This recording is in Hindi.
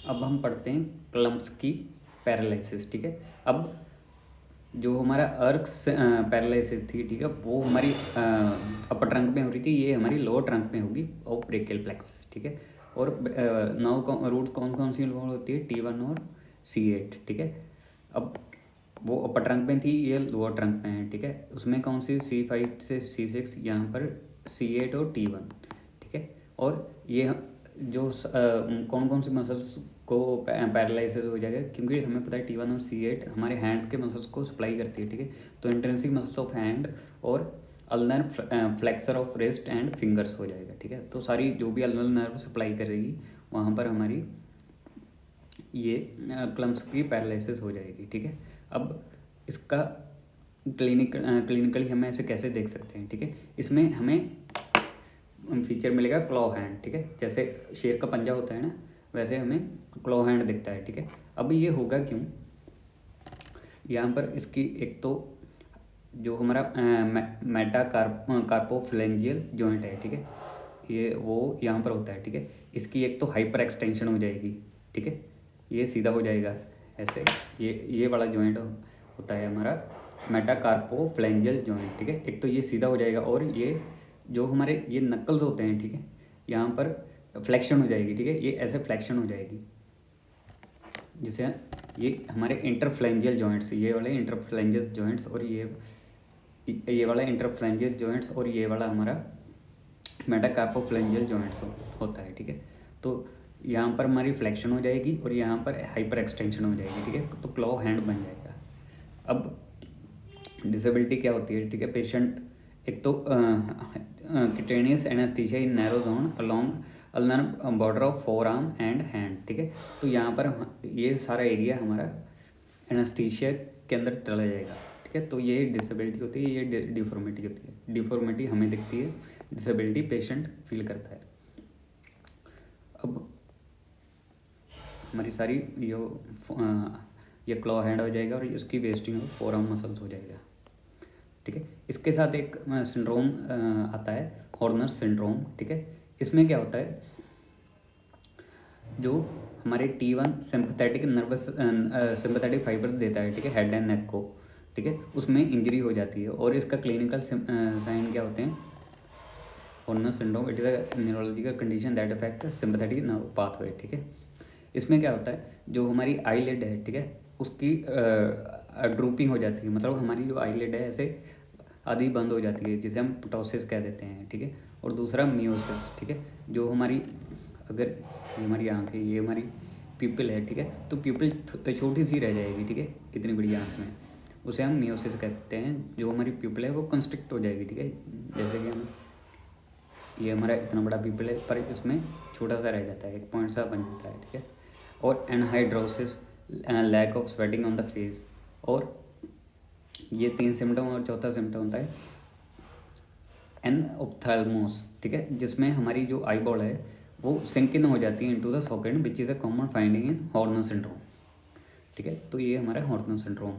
अब हम पढ़ते हैं क्लम्प्स की पैरालिसिस। ठीक है, अब जो हमारा अर्क पैरालिसिस थी, ठीक है, वो हमारी अपर ट्रंक में हो रही थी, ये हमारी लोअर ट्रंक में होगी और ब्रेकियल प्लेक्सस। ठीक है, और नौ रूट्स कौन कौन सी इन्वॉल्व होती है, T1 और C8। ठीक है, अब वो अपर ट्रंक में थी, ये लोअर ट्रंक में है। ठीक है, उसमें कौन सी C5 से C6, यहाँ पर C8 और T1। ठीक है, और ये जो कौन कौन सी मसल्स को पैरालिसिस हो जाएगा, क्योंकि हमें पता है T1 और C8 हमारे हैंड्स के मसल्स को सप्लाई करती है। ठीक है, तो इंट्रिंसिक मसल्स ऑफ हैंड और ulnar flexor of wrist and fingers हो जाएगा। ठीक है, तो सारी जो भी अल्नर नर्व सप्लाई करेगी वहाँ पर हमारी ये क्लम्प्स की पैरालिसिस हो जाएगी। ठीक है, अब इसका क्लिनिकली हम ऐसे कैसे देख सकते हैं। ठीक है, इसमें हमें फीचर मिलेगा क्लॉ हैंड। ठीक है, जैसे शेर का पंजा होता है ना, वैसे हमें क्लॉ हैंड दिखता है। ठीक है, अब ये होगा क्यों, यहाँ पर इसकी एक तो जो हमारा मेटाकार्पोफ्लेंजियल जॉइंट है, ठीक है, ये वो यहाँ पर होता है। ठीक है, इसकी एक तो हाइपर एक्सटेंशन हो जाएगी। ठीक है, ये सीधा हो जाएगा ऐसे, ये वाला जॉइंट होता है हमारा मेटाकार्पोफ्लेंजियल जॉइंट। ठीक है, एक तो ये सीधा हो जाएगा, और ये जो हमारे ये नक्कल्स होते हैं, ठीक है, यहाँ पर फ्लेक्शन हो जाएगी। ठीक है, ये ऐसे फ्लेक्शन हो जाएगी, जिसे ये हमारे इंटरफ्लेंजियल जॉइंट्स, ये वाले इंटरफ्लेंजियल जॉइंट्स, और ये वाला इंटरफ्लेंजियल जॉइंट्स, और ये वाला हमारा मेटाकार्पोफ्लेंजियल जॉइंट्स होता है। ठीक है, तो यहाँ पर हमारी फ्लेक्शन हो जाएगी और यहाँ पर हाइपर एक्सटेंशन हो जाएगी। ठीक है, तो क्लॉ हैंड बन जाएगा। अब डिसेबिलिटी क्या होती है, ठीक है, पेशेंट एक तो cutaneous anaesthesia in narrow zone along ulnar border of forearm and hand. ठीक है, तो यहाँ पर ये सारा एरिया हमारा एनेस्थीसिया के अंदर चला जाएगा। ठीक है, तो ये डिसेबिलिटी होती है, ये डिफॉर्मिटी होती है। डिफॉर्मिटी हमें दिखती है, डिसेबिलिटी पेशेंट फील करता है। अब हमारी सारी ये क्लॉ हैंड हो जाएगा और इसकी wasting of four arm muscles हो जाएगा। ठीक है, इसके साथ एक सिंड्रोम आता है, हॉर्नर सिंड्रोम। ठीक है, इसमें क्या होता है, जो हमारे T1 sympathetic nervous sympathetic fibres देता है, ठीक है, हेड एंड नेक को। ठीक है, उसमें इंजरी हो जाती है, और इसका क्लिनिकल साइन क्या होते हैं, Horner syndrome, it is a neurological condition that affect sympathetic nerve pathway. ठीक है, इसमें क्या होता है, जो हमारी आईलिड है, ठीक है, उसकी ड्रूपिंग हो जाती है, मतलब हमारी जो आईलिड है ऐसे आधी बंद हो जाती है, जिसे हम प्टोसिस कह देते हैं। ठीक है, और दूसरा मियोसिस। ठीक है, जो हमारी अगर ये हमारी आँख है, ये हमारी प्यूपिल है, ठीक है, तो प्यूपिल छोटी सी रह जाएगी। ठीक है, इतनी बड़ी आँख में, उसे हम मियोसिस कहते हैं। जो हमारी प्यूपिल है वो कंस्ट्रिक्ट हो जाएगी। ठीक है, जैसे कि हम ये हमारा इतना बड़ा प्यूपिल है, पर इसमें छोटा सा रह जाता है, एक पॉइंट सा बन जाता है। ठीक है, और anhidrosis, lack of sweating on the face, और ये 3 सिम्टम, और चौथा सिम्टम होता है एनऑप्थाल्मोस। ठीक है, जिसमें हमारी जो आई बॉल है वो सिंक इन हो जाती है into the socket, which is a common finding in Horner syndrome. ठीक है, तो ये हमारा हॉर्नर सिंड्रोम